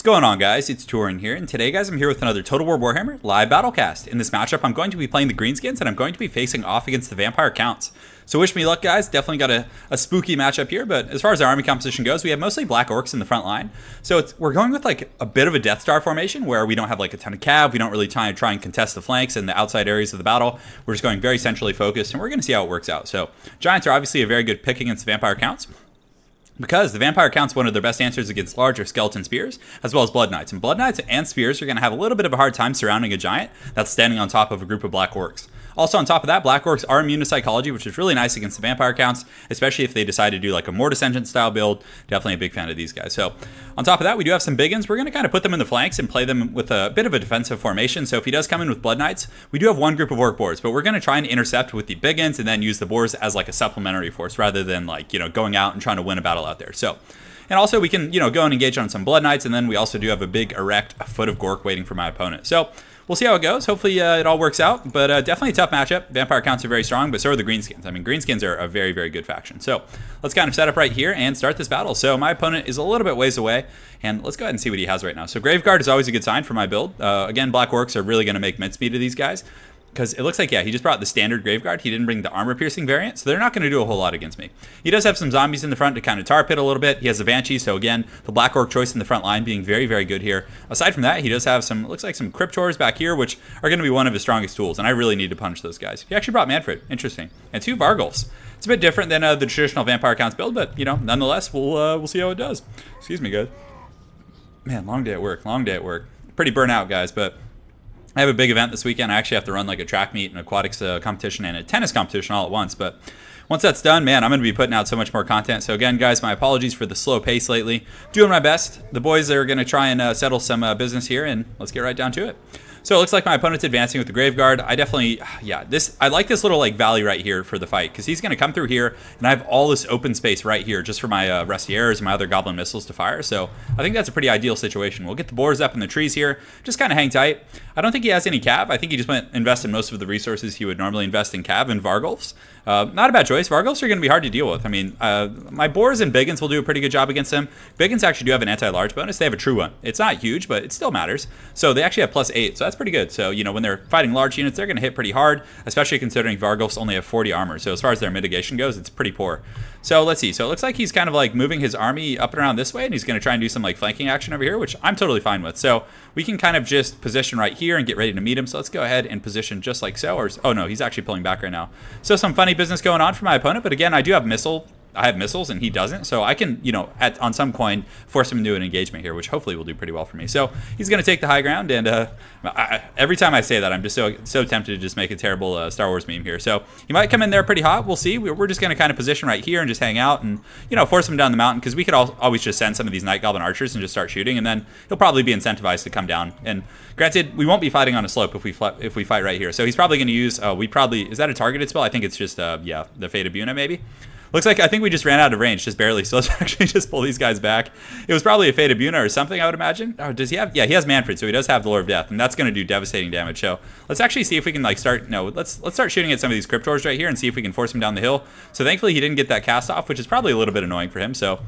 What's going on, guys? It's Turin here, and today, guys, I'm here with another Total War Warhammer live battlecast. In this matchup, I'm going to be playing the Greenskins, and I'm going to be facing off against the Vampire Counts. So wish me luck, guys. Definitely got a spooky matchup here, but as far as our army composition goes, we have mostly Black Orcs in the front line. So we're going with like a bit of a Death Star formation, where we don't have like a ton of cav, we don't really try and contest the flanks and the outside areas of the battle. We're just going very centrally focused, and we're going to see how it works out. So Giants are obviously a very good pick against the Vampire Counts, because the Vampire Count's one of their best answers against larger skeleton spears, as well as Blood Knights. And Blood Knights and spears are going to have a little bit of a hard time surrounding a giant that's standing on top of a group of Black Orcs. Also on top of that, Black Orcs are immune to psychology, which is really nice against the Vampire Counts, especially if they decide to do like a Mortis Engine style build. Definitely a big fan of these guys. So on top of that, we do have some big uns. We're going to kind of put them in the flanks and play them with a bit of a defensive formation. So if he does come in with Blood Knights, we do have one group of Orc boars, but we're going to try and intercept with the big uns and then use the boars as like a supplementary force rather than like, going out and trying to win a battle out there. So, and also we can, go and engage on some Blood Knights, and then we also do have a big erect foot of Gork waiting for my opponent. So we'll see how it goes. Hopefully it all works out, but definitely a tough matchup. Vampire Counts are very strong, but so are the Greenskins. I mean, Greenskins are a very, very good faction. So let's kind of set up right here and start this battle. So my opponent is a little bit ways away, and let's go ahead and see what he has right now. So Graveguard is always a good sign for my build. Again, Black Orcs are really going to make mincemeat of these guys, because it looks like, yeah, he just brought the standard Graveguard. He didn't bring the armor-piercing variant, so they're not going to do a whole lot against me. He does have some zombies in the front to kind of tar pit a little bit. He has a Banshee, so again, the Black Orc choice in the front line being very, very good here. Aside from that, he does have some, looks like some Cryptors back here, which are going to be one of his strongest tools, and I really need to punish those guys. He actually brought Manfred. Interesting. And 2 Vargulfs. It's a bit different than the traditional Vampire Counts build, but, nonetheless, we'll see how it does. Excuse me, guys. Man, long day at work. Long day at work. Pretty burnt out, guys, but I have a big event this weekend. I actually have to run like a track meet, an aquatics competition, and a tennis competition all at once. But once that's done, man, I'm going to be putting out so much more content. So again, guys, my apologies for the slow pace lately. Doing my best. The boys are going to try and settle some business here, and let's get right down to it. So it looks like my opponent's advancing with the Graveguard. I definitely, I like this little like valley right here for the fight, because he's going to come through here, and I have all this open space right here just for my Restieres and my other Goblin missiles to fire. So I think that's a pretty ideal situation. We'll get the boars up in the trees here, just kind of hang tight. I don't think he has any cav. I think he just went invest in most of the resources he would normally invest in cav and Vargulfs. Not a bad choice. Vargulfs are going to be hard to deal with. I mean, my boars and Biggins will do a pretty good job against them. Biggins actually do have an anti-large bonus. They have a true one. It's not huge, but it still matters. So they actually have +8, so that's pretty good. So, when they're fighting large units, they're going to hit pretty hard, especially considering Vargulfs only have 40 armor. So as far as their mitigation goes, it's pretty poor. So let's see. So it looks like he's kind of like moving his army up and around this way, and he's going to try and do some like flanking action over here, which I'm totally fine with. So we can kind of just position right here and get ready to meet him. So let's go ahead and position just like so. Or, oh no, he's actually pulling back right now. So some funny business going on for my opponent, but again, I do have I have missiles and he doesn't, so I can, on some coin, force him into an engagement here, which hopefully will do pretty well for me. So he's going to take the high ground, and every time I say that, I'm just so tempted to just make a terrible Star Wars meme here. So he might come in there pretty hot. We'll see. We're just going to kind of position right here and just hang out and, force him down the mountain, because we could always just send some of these Night Goblin archers and just start shooting, and then he'll probably be incentivized to come down. And granted, we won't be fighting on a slope if we fight right here. So he's probably going to use, is that a targeted spell? I think it's just, the Fate of Buna maybe. Looks like I think we just ran out of range, just barely. So let's actually just pull these guys back. It was probably a Fate of Buna or something, I would imagine. Oh, does he have? Yeah, he has Manfred, so he does have the Lord of Death, and that's going to do devastating damage. So let's actually see if we can like start. No, let's start shooting at some of these Cryptors right here and see if we can force him down the hill. So thankfully he didn't get that cast off, which is probably a little bit annoying for him. So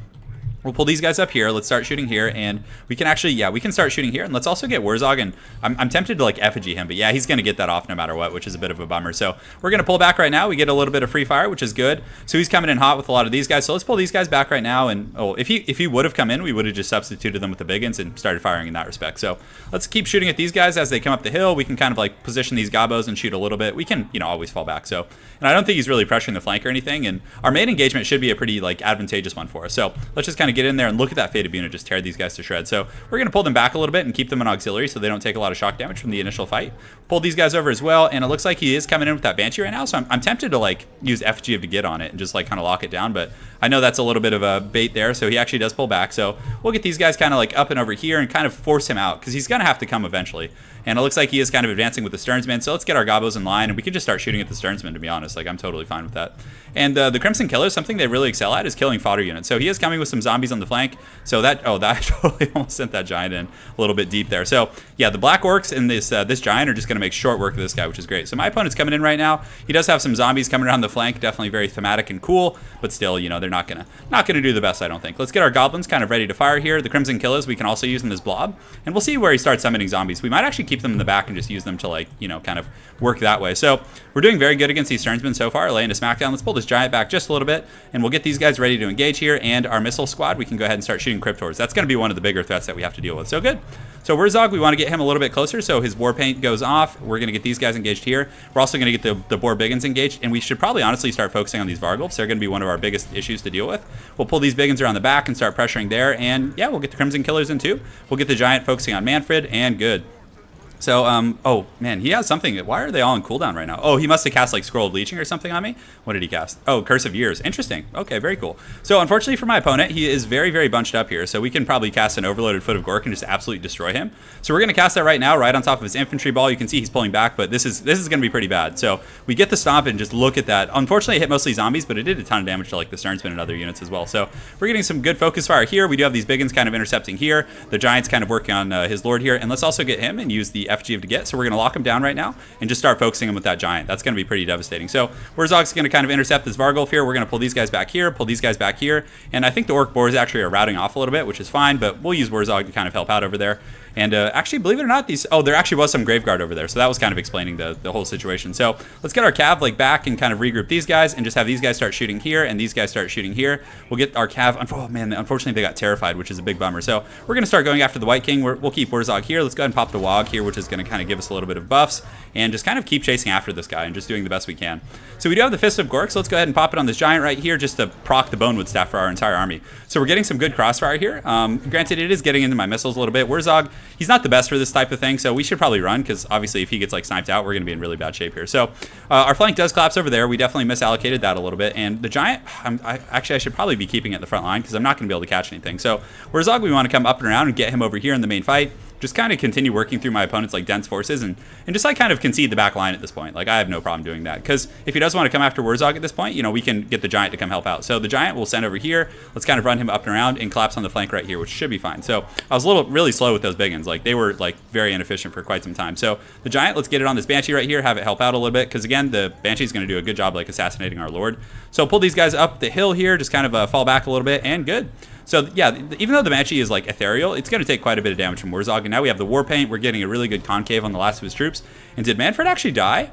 we'll pull these guys up here. Let's start shooting here, and we can actually, we can start shooting here. And let's also get Wurzog, and I'm tempted to like effigy him, but yeah, he's going to get that off no matter what, which is a bit of a bummer. So we're going to pull back right now. We get a little bit of free fire, which is good. So he's coming in hot with a lot of these guys. So let's pull these guys back right now. And if he would have come in, we would have just substituted them with the Biggins and started firing in that respect. So let's keep shooting at these guys as they come up the hill. We can kind of like position these Gobos and shoot a little bit. We can, always fall back. So, and I don't think he's really pressuring the flank or anything. And our main engagement should be a pretty like advantageous one for us. So let's just kind of get in there and look at that Fate of Buna just tear these guys to shreds. So we're going to pull them back a little bit and keep them in auxiliary so they don't take a lot of shock damage from the initial fight. Pull these guys over as well, and it looks like he is coming in with that Banshee right now, so I'm tempted to like use FG to get on it and just like kind of lock it down, but I know that's a little bit of a bait there, so he actually does pull back. So we'll get these guys kind of like up and over here and kind of force him out, because he's going to have to come eventually. And it looks like he is kind of advancing with the Sternsman, so let's get our Gobos in line, and we can just start shooting at the Sternsman, to be honest. Like, I'm totally fine with that. And the Crimson Killer, something they really excel at is killing fodder units. So he is coming with some zombies zombies on the flank. So that, oh, that totally almost sent that giant in a little bit deep there. So yeah, the black orcs and this giant are just going to make short work of this guy, which is great. So my opponent's coming in right now. He does have some zombies coming around the flank, definitely very thematic and cool, but still, you know, they're not gonna do the best, I don't think. Let's get our goblins kind of ready to fire here. The Crimson Killers we can also use in this blob, and we'll see where he starts summoning zombies. We might actually keep them in the back and just use them to, like, you know, kind of work that way. So we're doing very good against these Sternsmen so far, laying a smackdown. Let's pull this giant back just a little bit, and we'll get these guys ready to engage here, and our missile squad, we can go ahead and start shooting Cryptors. That's going to be one of the bigger threats that we have to deal with. So good. So Wurzog, we want to get him a little bit closer, so his war paint goes off. We're going to get these guys engaged here. We're also going to get the boar biggins engaged, and we should probably honestly start focusing on these Vargulfs. They're going to be one of our biggest issues to deal with. We'll pull these biggins around the back and start pressuring there, and yeah, we'll get the Crimson Killers in too. We'll get the giant focusing on Manfred, and good. So, oh, man, he has something. Why are they all on cooldown right now? Oh, he must have cast, like, Scroll of Leeching or something on me. What did he cast? Oh, Curse of Years. Interesting. Okay, very cool. So, unfortunately for my opponent, he is very, very bunched up here. So, we can probably cast an Overloaded Foot of Gork and just absolutely destroy him. So, we're going to cast that right now, right on top of his infantry ball. You can see he's pulling back, but this is going to be pretty bad. So, we get the stomp and just look at that. Unfortunately, it hit mostly zombies, but it did a ton of damage to, like, the Sternsmen and other units as well. So, we're getting some good focus fire here. We do have these biggins kind of intercepting here. The giant's kind of working on his lord here. And let's also get him and use the FG of to get. So, we're going to lock him down right now and just start focusing him with that giant. That's going to be pretty devastating. So Wurzog's going to kind of intercept this Vargulf here. We're going to pull these guys back here, pull these guys back here, and I think the Orc Boars actually are routing off a little bit, which is fine, but we'll use Wurzog to kind of help out over there. And actually, believe it or not, there actually was some Graveguard over there, so that was kind of explaining the whole situation. So let's get our Cav like back and kind of regroup these guys and just have these guys start shooting here and these guys start shooting here. We'll get our Cav. Oh man, unfortunately they got terrified, which is a big bummer. So we're going to start going after the White King. We'll keep Wurzog here. Let's go ahead and pop the Wog here, which is going to kind of give us a little bit of buffs, and just kind of keep chasing after this guy and just doing the best we can. So we do have the Fist of Gork, so let's go ahead and pop it on this giant right here just to proc the Bonewood Staff for our entire army. So we're getting some good crossfire here. Granted, it is getting into my missiles a little bit. Wurzog, he's not the best for this type of thing, so we should probably run, because obviously if he gets like sniped out, we're going to be in really bad shape here. So our flank does collapse over there. We definitely misallocated that a little bit, and the giant, I should probably be keeping it in the front line, because I'm not going to be able to catch anything. So Wurzog, we want to come up and around and get him over here in the main fight. Just kind of continue working through my opponent's like dense forces and just like kind of concede the back line at this point. Like I have no problem doing that, because if he does want to come after Wurzog at this point, you know, we can get the giant to come help out. So the giant will send over here. Let's kind of run him up and around and collapse on the flank right here, which should be fine. So I was really slow with those biggins. Like they were like very inefficient for quite some time. So the giant, let's get it on this Banshee right here, have it help out a little bit, because again, the Banshee is going to do a good job like assassinating our lord. So pull these guys up the hill here, just kind of fall back a little bit, and good. So yeah, even though the Banshee is like ethereal, it's going to take quite a bit of damage from Wurzog. And now we have the War Paint. We're getting a really good concave on the last of his troops. And did Manfred actually die?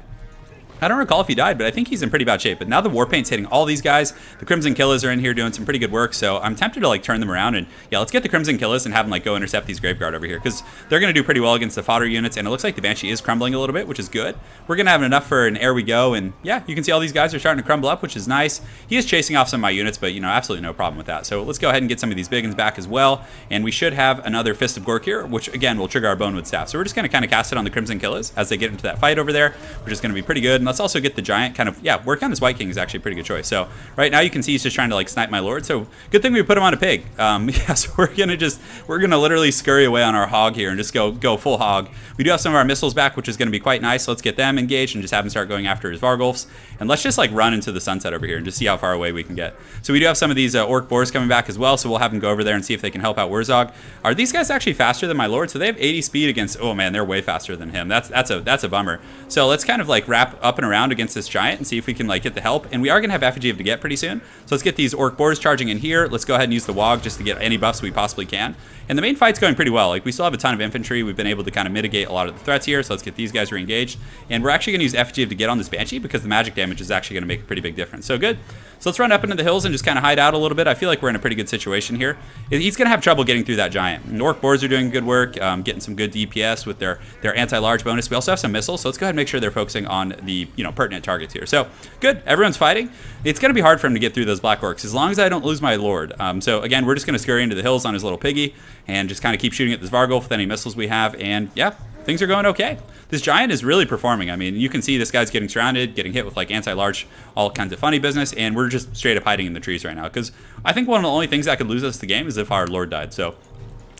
I don't recall if he died, but I think he's in pretty bad shape. But now the War Paint's hitting all these guys. The Crimson Killers are in here doing some pretty good work, so I'm tempted to like turn them around and yeah, let's get the Crimson Killers and have them like go intercept these Graveguard over here, because they're going to do pretty well against the fodder units, and it looks like the Banshee is crumbling a little bit, which is good. We're going to have enough for an ere we go, and yeah, you can see all these guys are starting to crumble up, which is nice. He is chasing off some of my units, but you know, absolutely no problem with that. So let's go ahead and get some of these biggins back as well, and we should have another Fist of Gork here, which again will trigger our Bonewood Staff. So we're just going to kind of cast it on the Crimson Killers as they get into that fight over there, which is going to be pretty good. And let's also get the giant kind of, yeah, work on this White King is actually a pretty good choice. So right now you can see he's just trying to like snipe my lord. So good thing we put him on a pig. Yeah, so we're gonna literally scurry away on our hog here and just go full hog. We do have some of our missiles back, which is gonna be quite nice. So let's get them engaged and just have him start going after his Vargulfs. And let's just like run into the sunset over here and just see how far away we can get. So we do have some of these Orc Boars coming back as well. So we'll have them go over there and see if they can help out Wurzog. Are these guys actually faster than my lord? So they have 80 speed against, oh man, they're way faster than him. That's a bummer. So let's kind of like wrap up and around against this giant and see if we can like get the help. And we are gonna have effigy of to get pretty soon. So let's get these Orc Boars charging in here. Let's go ahead and use the Wog just to get any buffs we possibly can. And the main fight's going pretty well. Like we still have a ton of infantry. We've been able to kind of mitigate a lot of the threats here. So let's get these guys re-engaged. And we're actually gonna use effigy of to get on this Banshee, because the magic damage is actually gonna make a pretty big difference. So good. So let's run up into the hills and just kind of hide out a little bit. I feel like we're in a pretty good situation here. He's going to have trouble getting through that giant. And Orc Boars are doing good work, getting some good DPS with their anti-large bonus. We also have some missiles, so let's go ahead and make sure they're focusing on the pertinent targets here. So good, everyone's fighting. It's going to be hard for him to get through those black orcs as long as I don't lose my lord. So again, we're just going to scurry into the hills on his little piggy and just kind of keep shooting at this Vargulf with any missiles we have. And yeah, things are going okay. This giant is really performing. I mean, you can see this guy's getting surrounded, getting hit with like anti-large, all kinds of funny business, and we're just straight up hiding in the trees right now, because I think one of the only things that could lose us the game is if our lord died. So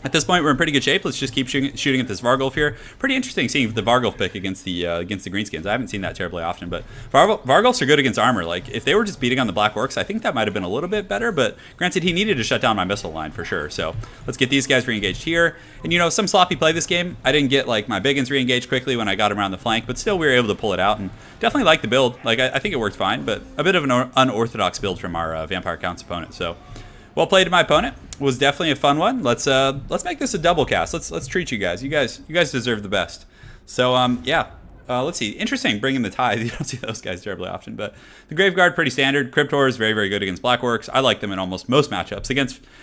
At this point, we're in pretty good shape. Let's just keep shooting at this Vargulf here. Pretty interesting seeing the Vargulf pick against the Greenskins. I haven't seen that terribly often, but Vargulfs are good against armor. Like, if they were just beating on the Black Orcs, I think that might have been a little bit better, but granted, he needed to shut down my missile line for sure. So let's get these guys re-engaged here. And, you know, some sloppy play this game. I didn't get, like, my Biggins re-engaged quickly when I got him around the flank, but still we were able to pull it out, and definitely like the build. Like, I think it worked fine, but a bit of an unorthodox build from our Vampire Counts opponent, so... Well played to my opponent. Was definitely a fun one. Let's make this a double cast. Let's treat you guys. You guys deserve the best. So yeah. Let's see. Interesting bringing the Tithe. You don't see those guys terribly often, but the Graveguard pretty standard. Cryptor is very, very good against Black Orcs. I like them in almost most matchups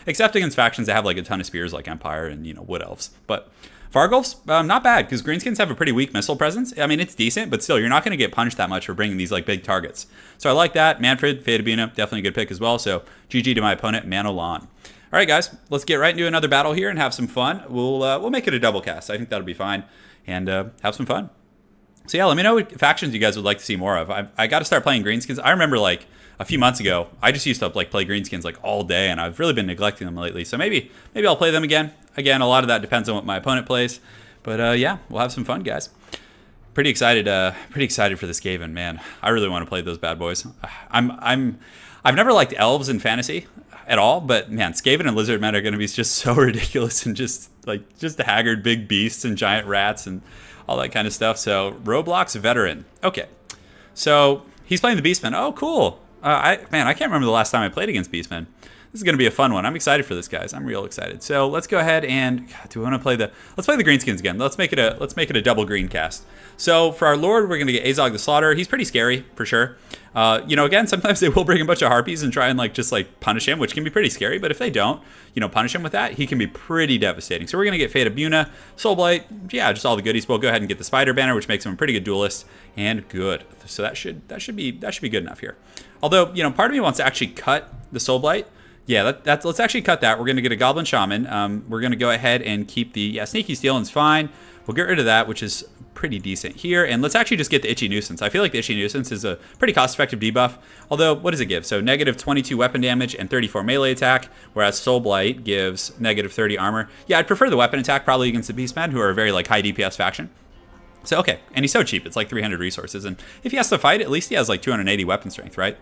except against factions that have like a ton of spears like Empire and, you know, Wood Elves. But Vargulfs, not bad, because Greenskins have a pretty weak missile presence. I mean, it's decent, but still, you're not going to get punched that much for bringing these, like, big targets. So I like that. Manfred, Fadabuna, definitely a good pick as well. So GG to my opponent, Manolan. All right, guys, let's get right into another battle here and have some fun. We'll make it a double cast. I think that'll be fine, and have some fun. So yeah, let me know what factions you guys would like to see more of. I got to start playing Greenskins. I remember, like, a few months ago, I just used to, like, play Greenskins, like, all day, and I've really been neglecting them lately. So maybe I'll play them again. Again, a lot of that depends on what my opponent plays. But yeah, we'll have some fun, guys. Pretty excited for this Skaven, man. I really want to play those bad boys. I've never liked elves in fantasy at all, but man, Skaven and lizard men are going to be just so ridiculous and just haggard big beasts and giant rats and all that kind of stuff. So Roblox veteran. Okay, so he's playing the Beastmen. Oh, cool. I can't remember the last time I played against Beastmen. This is going to be a fun one. I'm excited for this, guys. I'm real excited. So let's go ahead and do we want to play let's play the Greenskins again. Let's make it a double green cast. So for our Lord, we're going to get Azog the Slaughter. He's pretty scary for sure. You know, again, sometimes they will bring a bunch of harpies and try and just punish him, which can be pretty scary. But if they don't, you know, punish him with that, he can be pretty devastating. So we're going to get Fadabuna, Soulblight, yeah, just all the goodies. We'll go ahead and get the Spider Banner, which makes him a pretty good duelist and good. So that should be good enough here. Although, you know, part of me wants to actually cut the Soulblight. Yeah, let's actually cut that. We're going to get a Goblin Shaman. We're going to go ahead and keep the Sneaky Stealin's fine. We'll get rid of that, which is pretty decent here. And let's actually just get the Itchy Nuisance. I feel like the Itchy Nuisance is a pretty cost-effective debuff. Although, what does it give? So negative 22 weapon damage and 34 melee attack, whereas Soulblight gives negative 30 armor. Yeah, I'd prefer the weapon attack probably against the Beastmen, who are a very high DPS faction. So, okay. And he's so cheap. It's like 300 resources. And if he has to fight, at least he has 280 weapon strength, right?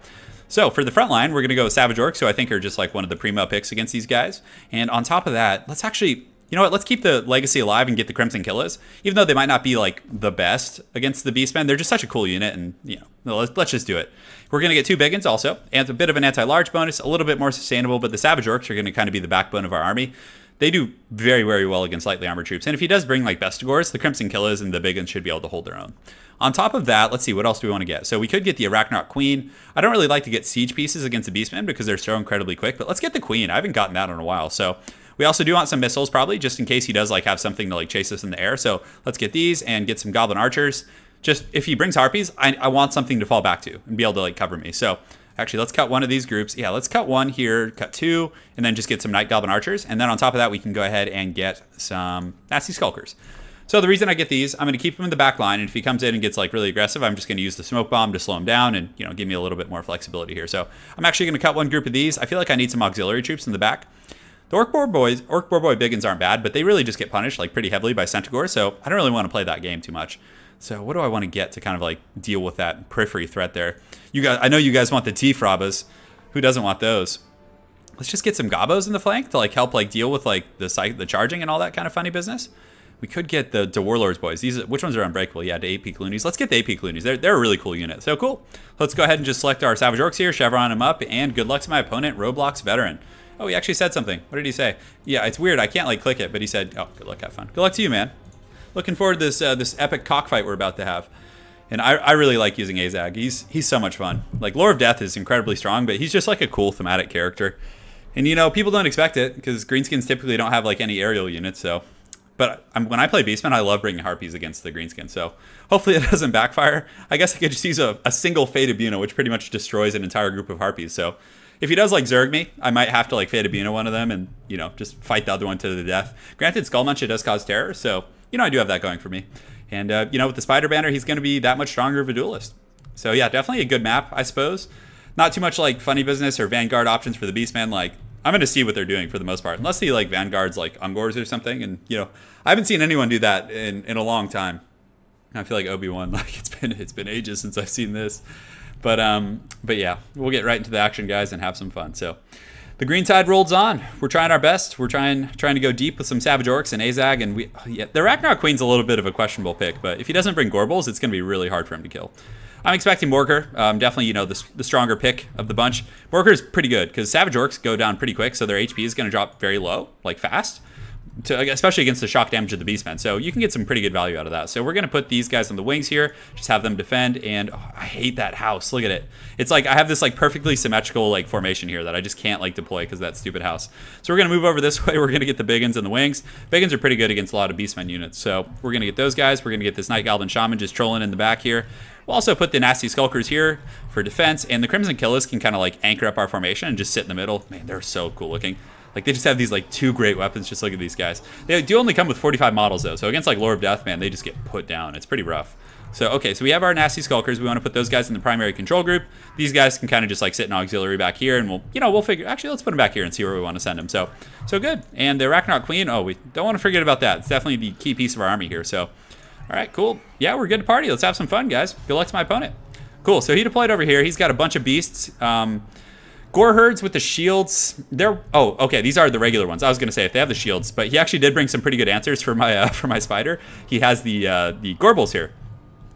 So for the front line, we're going to go with Savage Orcs, who I think are just one of the primo picks against these guys. And on top of that, let's actually, you know what, let's keep the Legacy alive and get the Crimson Killers. Even though they might not be the best against the Beastmen, they're just such a cool unit, and you know, let's just do it. We're going to get 2 Biggins also, and a bit of an anti-large bonus, a little bit more sustainable, but the Savage Orcs are going to kind of be the backbone of our army. They do very, very well against lightly armored troops. And if he does bring Bestigors, the Crimson Killers and the Biggins should be able to hold their own. On top of that, let's see, what else do we want to get? So we could get the Arachnarok Queen. I don't really like to get siege pieces against the Beastmen because they're so incredibly quick, but let's get the Queen. I haven't gotten that in a while. So we also do want some missiles probably, just in case he does have something to chase us in the air. So let's get these and get some Goblin Archers. Just if he brings Harpies, I want something to fall back to and be able to cover me. So actually, let's cut one of these groups. Yeah, let's cut one here, cut 2, and then just get some Night Goblin Archers. And then on top of that, we can go ahead and get some Nasty Skulkers. So the reason I get these, I'm going to keep him in the back line, and if he comes in and gets really aggressive, I'm just going to use the Smoke Bomb to slow him down and, you know, give me a little bit more flexibility here. So I'm actually going to cut one group of these. I feel like I need some auxiliary troops in the back. The Orc Boar Boy Biggins aren't bad, but they really just get punished pretty heavily by Centaur, so I don't really want to play that game too much. So what do I want to get to kind of deal with that periphery threat there? You guys, I know you guys want the T-Frabas. Who doesn't want those? Let's just get some Gobos in the flank to help deal with the charging and all that kind of funny business. We could get the Warlords boys. Which ones are unbreakable? Yeah, the AP Cloonies. Let's get the AP Cloonies. They're a really cool unit. So cool. Let's go ahead and just select our Savage Orcs here, chevron them up, and good luck to my opponent, Roblox Veteran. Oh, he actually said something. What did he say? Yeah, it's weird. I can't click it, but he said, oh, good luck, have fun. Good luck to you, man. Looking forward to this epic cockfight we're about to have. And I really like using Azag. He's so much fun. Lore of Death is incredibly strong, but he's just a cool thematic character. And you know, people don't expect it because Greenskins typically don't have any aerial units, so. But when I play Beastmen, I love bringing Harpies against the Greenskins, so hopefully it doesn't backfire. I guess I could just use a single Fadabuna, which pretty much destroys an entire group of Harpies. So if he does Zerg me, I might have to Fadabuna one of them and, you know, just fight the other one to the death. Granted, Skullmuncher does cause terror, so, you know, I do have that going for me. And, you know, with the Spider Banner, he's going to be that much stronger of a duelist. So, yeah, definitely a good map, I suppose. Not too much funny business or Vanguard options for the Beastmen. I'm going to see what they're doing for the most part. Unless he like vanguards like Ungors or something. And, you know, I haven't seen anyone do that in a long time. I feel like Obi-Wan, like it's been ages since I've seen this. But yeah, we'll get right into the action, guys, and have some fun. So the green tide rolls on. We're trying our best. We're trying to go deep with some Savage Orcs and Azag, and the Ragnarok Queen's a little bit of a questionable pick, but if he doesn't bring Gorbals, it's going to be really hard for him to kill. I'm expecting Morker. Definitely, you know, the stronger pick of the bunch. Morker's pretty good because Savage Orcs go down pretty quick, so their HP is going to drop very low, like fast. Especially against the shock damage of the Beastmen. So you can get some pretty good value out of that. So we're going to put these guys on the wings here, just have them defend, and oh, I hate that house. Look at it. It's like I have this like perfectly symmetrical like formation here that I just can't like deploy because of that stupid house. So we're going to move over this way. We're going to get the Biggins and the wings. Biggins are pretty good against a lot of Beastmen units. So we're going to get those guys. We're going to get this Night Goblin Shaman just trolling in the back here. We'll also put the Nasty Skulkers here for defense, and the Crimson Killers can kind of like anchor up our formation and just sit in the middle. Man, they're so cool looking. Like, they just have these, like, 2 great weapons. Just look at these guys. They do only come with 45 models, though. So against, like, Lord of Death, man, they just get put down. It's pretty rough. So, okay, so we have our Nasty Skulkers. We want to put those guys in the primary control group. These guys can kind of just, like, sit in auxiliary back here. And we'll figure... Actually, let's put them back here and see where we want to send them. So good. And the Ragnarok Queen, oh, we don't want to forget about that. It's definitely the key piece of our army here. So, all right, cool. Yeah, we're good to party. Let's have some fun, guys. Good luck to my opponent. Cool, so he deployed over here. He's got a bunch of beasts. Gore herds with the shields. Oh, okay. These are the regular ones. I was gonna say if they have the shields, but he actually did bring some pretty good answers for my spider. He has the Gorbals here.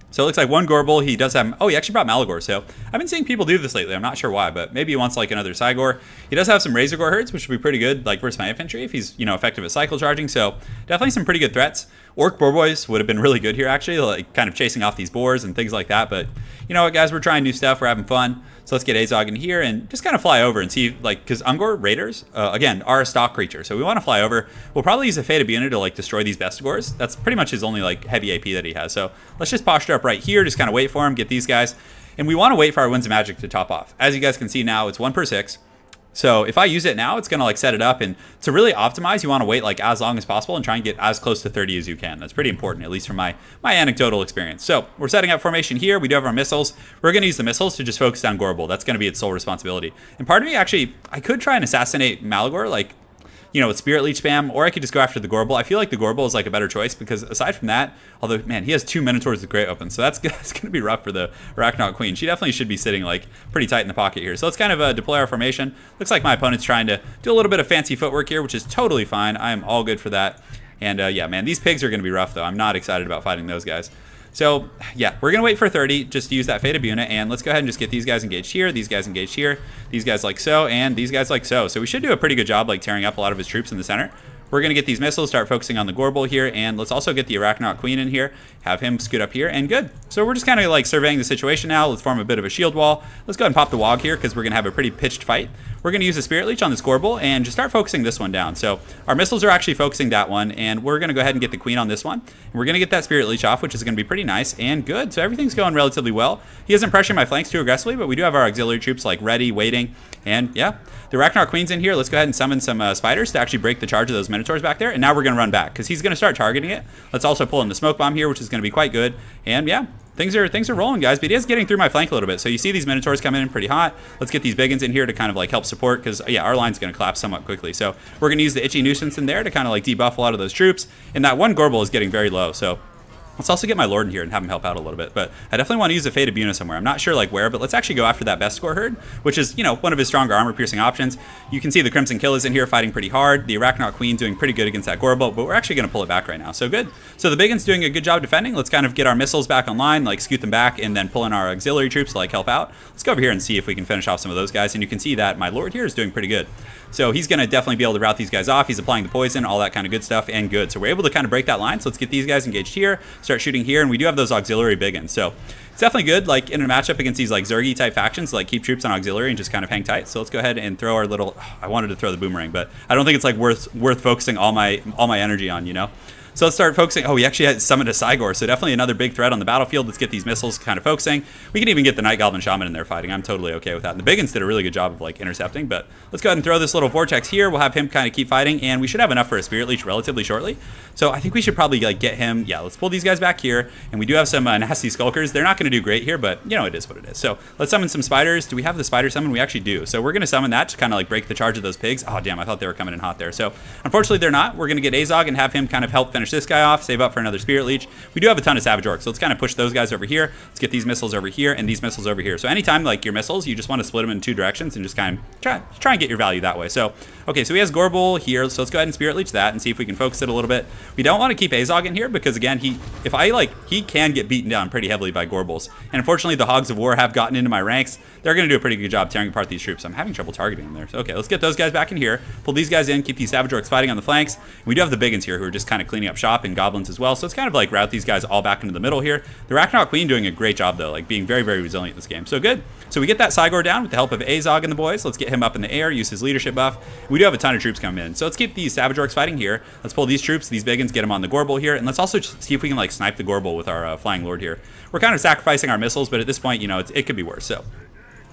So it looks like one Gorbal. He does have. Oh, he actually brought Malagor. So I've been seeing people do this lately. I'm not sure why, but maybe he wants like another Cygor. He does have some Razor Gore herds, which would be pretty good, like versus my infantry if he's effective at cycle charging. So definitely some pretty good threats. Orc boar boys would have been really good here actually, like kind of chasing off these boars and things like that. But you know what, guys, we're trying new stuff. We're having fun. So let's get Azog in here and just kind of fly over and see, like, because Ungor Raiders, again, are a stock creature. So we want to fly over. We'll probably use a Fate of Buna to, like, destroy these Bestigors. That's pretty much his only, like, heavy AP that he has. So let's just posture up right here, just kind of wait for him, get these guys. And we want to wait for our Winds of Magic to top off. As you guys can see now, it's 1 per 6. So if I use it now, it's going to like set it up, and to really optimize, you want to wait like as long as possible and try and get as close to 30 as you can. That's pretty important, at least from my anecdotal experience. So we're setting up formation here. We do have our missiles. We're going to use the missiles to just focus down Gorbal. That's going to be its sole responsibility. And part of me, actually, I could try and assassinate Malagor, like, with Spirit Leech spam, or I could just go after the Gorbal. I feel like the Gorbal is like a better choice because aside from that, although, man, he has 2 Minotaurs with Great Open, so that's going to be rough for the Ragnarok Queen. She definitely should be sitting like pretty tight in the pocket here. So let's kind of deploy our formation. Looks like my opponent's trying to do a little bit of fancy footwork here, which is totally fine. I am all good for that. And yeah, man, these pigs are going to be rough though. I'm not excited about fighting those guys. So yeah, we're going to wait for 30 just to use that Fate of Buna, and let's go ahead and just get these guys engaged here, these guys engaged here, these guys like so, and these guys like so. So we should do a pretty good job like tearing up a lot of his troops in the center. We're going to get these missiles, start focusing on the Gorbal here, and let's also get the Arachnot Queen in here, have him scoot up here, and good. So we're just kind of like surveying the situation now. Let's form a bit of a shield wall. Let's go ahead and pop the Wog here because we're going to have a pretty pitched fight. We're going to use a Spirit Leech on this Gorbal and just start focusing this one down. So our missiles are actually focusing that one, and we're going to go ahead and get the Queen on this one. And we're going to get that Spirit Leech off, which is going to be pretty nice and good. So everything's going relatively well. He isn't pressuring my flanks too aggressively, but we do have our auxiliary troops like ready, waiting, and yeah. The Ragnarok Queen's in here. Let's go ahead and summon some spiders to actually break the charge of those Minotaurs back there. And now we're going to run back because he's going to start targeting it. Let's also pull in the Smoke Bomb here, which is going to be quite good. And yeah, things are rolling, guys. But he is getting through my flank a little bit. So you see these Minotaurs coming in pretty hot. Let's get these Biggins in here to kind of like help support because yeah, our line's going to collapse somewhat quickly. So we're going to use the Itchy Nuisance in there to kind of like debuff a lot of those troops. And that one Gorbal is getting very low. So let's also get my Lord in here and have him help out a little bit. But I definitely want to use a Fate of Buna somewhere. I'm not sure like where, but let's actually go after that Bestigor herd, which is, one of his stronger armor-piercing options. You can see the Crimson Kill is in here fighting pretty hard. The Arachnot Queen doing pretty good against that Gorbal, but we're actually going to pull it back right now. So good. So the Biggin's doing a good job defending. Let's kind of get our missiles back online, like scoot them back, and then pull in our auxiliary troops to like help out. Let's go over here and see if we can finish off some of those guys. And you can see that my Lord here is doing pretty good. So he's going to definitely be able to rout these guys off. He's applying the poison, all that kind of good stuff, and good. So we're able to kind of break that line. So let's get these guys engaged here, start shooting here, and we do have those auxiliary Biggins. So it's definitely good, like in a matchup against these like Zergy type factions, to, like keep troops on auxiliary and just kind of hang tight. So let's go ahead and throw our little. I wanted to throw the boomerang, but I don't think it's like worth focusing all my energy on. So let's start focusing. Oh, we actually had summoned a Cygor, so definitely another big threat on the battlefield. Let's get these missiles kind of focusing. We can even get the Night Goblin Shaman in there fighting. I'm totally okay with that. And the Biggins did a really good job of like intercepting, but let's go ahead and throw this little vortex here. We'll have him kind of keep fighting, and we should have enough for a Spirit Leech relatively shortly. So I think we should probably like get him. Yeah, let's pull these guys back here, and we do have some nasty Skulkers. They're not going to do great here, but you know, it is what it is. So let's summon some spiders. Do we have the spider summon? We actually do. So we're going to summon that to kind of like break the charge of those pigs. Oh, damn, I thought they were coming in hot there. So unfortunately, they're not. We're going to get Azog and have him kind of help finish this guy off, save up for another Spirit Leech. We do have a ton of Savage Orcs, so let's kind of push those guys over here. Let's get these missiles over here and these missiles over here. So anytime like your missiles, you just want to split them in two directions and just kind of try and get your value that way. So, okay, so he has Gorbel here, so let's go ahead and Spirit Leech that and see if we can focus it a little bit. We don't want to keep Azog in here because again, he can get beaten down pretty heavily by Gorbels. And unfortunately, the Hogs of War have gotten into my ranks. They're going to do a pretty good job tearing apart these troops. I'm having trouble targeting them there. So, okay, let's get those guys back in here. Pull these guys in, keep these Savage Orcs fighting on the flanks. And we do have the Biggins here who are just kind of cleaning up shop and Goblins as well. So it's kind of like route these guys all back into the middle here. The Ragnarok Queen doing a great job though, like being very, very resilient this game. So good. So we get that Cygor down with the help of Azog and the boys. Let's get him up in the air, use his leadership buff. We do have a ton of troops coming in. So let's keep these Savage Orcs fighting here. Let's pull these troops, these Biggins, get them on the Gorbel here. And let's also see if we can like snipe the Gorbel with our Flying Lord here. We're kind of sacrificing our missiles, but at this point, you know, it could be worse. So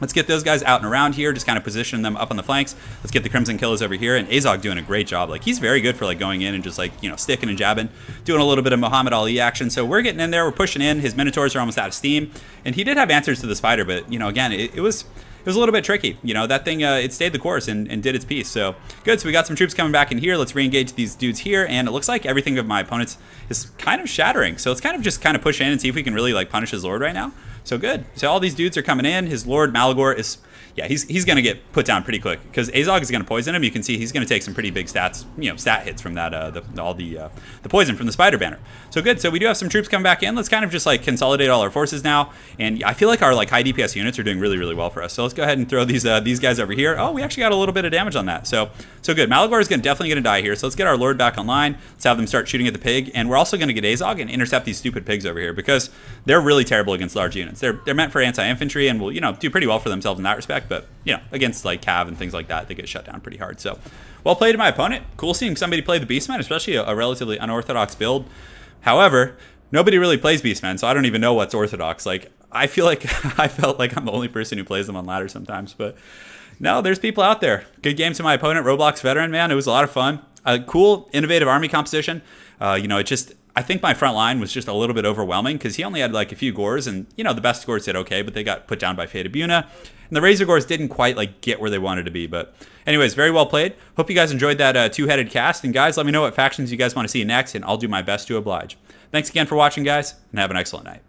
let's get those guys out and around here, just kind of position them up on the flanks. Let's get the Crimson Killers over here, and Azog doing a great job. Like, he's very good for, like, going in and just, like, you know, sticking and jabbing, doing a little bit of Muhammad Ali action. So we're getting in there, we're pushing in. His Minotaurs are almost out of steam, and he did have answers to the Spider, but, you know, again, it was a little bit tricky. You know, that thing, it stayed the course and did its piece. So, good. So we got some troops coming back in here. Let's re-engage these dudes here, and it looks like everything of my opponents is kind of shattering. So let's kind of just kind of push in and see if we can really, like, punish his Lord right now. So good. So all these dudes are coming in. His Lord Malagor is, yeah, he's going to get put down pretty quick because Azog is going to poison him. You can see he's going to take some pretty big stats, you know, stat hits from that, the poison from the Spider Banner. So good. So we do have some troops coming back in. Let's kind of just like consolidate all our forces now. And I feel like our like high DPS units are doing really, really well for us. So let's go ahead and throw these guys over here. Oh, we actually got a little bit of damage on that. So good. Malagor is definitely going to die here. So let's get our Lord back online. Let's have them start shooting at the pig. And we're also going to get Azog and intercept these stupid pigs over here because they're really terrible against large units. They're meant for anti-infantry and will, you know, do pretty well for themselves in that respect. But, you know, against like Cav and things like that, they get shut down pretty hard. So well played to my opponent. Cool seeing somebody play the Beastmen, especially a relatively unorthodox build. However, nobody really plays Beastmen, so I don't even know what's orthodox. Like, I feel like I felt like I'm the only person who plays them on ladder sometimes, but no, there's people out there. Good game to my opponent, Roblox veteran, man. It was a lot of fun. A cool, innovative army composition. You know, I think my front line was just a little bit overwhelming because he only had like a few Gores, and you know, the best Gores did okay, but they got put down by Fate of Buna. And the Razor Gores didn't quite like get where they wanted to be. But anyways, very well played. Hope you guys enjoyed that two-headed cast. And guys, let me know what factions you guys want to see next, and I'll do my best to oblige. Thanks again for watching, guys, and have an excellent night.